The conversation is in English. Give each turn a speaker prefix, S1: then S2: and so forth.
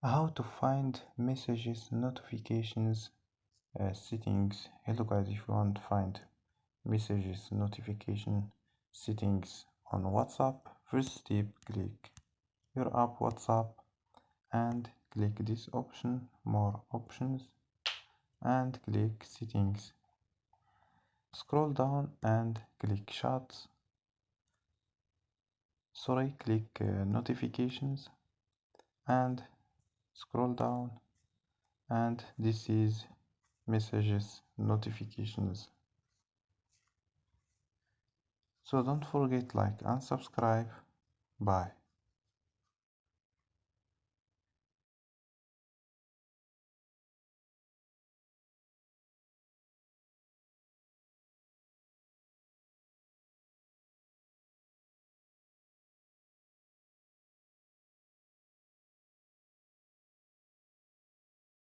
S1: How to find messages notifications settings. Hello guys, if you want to find messages notification settings on WhatsApp, first step, click your app WhatsApp and click this option, more options, and click settings. Scroll down and click click notifications and scroll down, and this is messages notifications. So don't forget like and subscribe. Bye.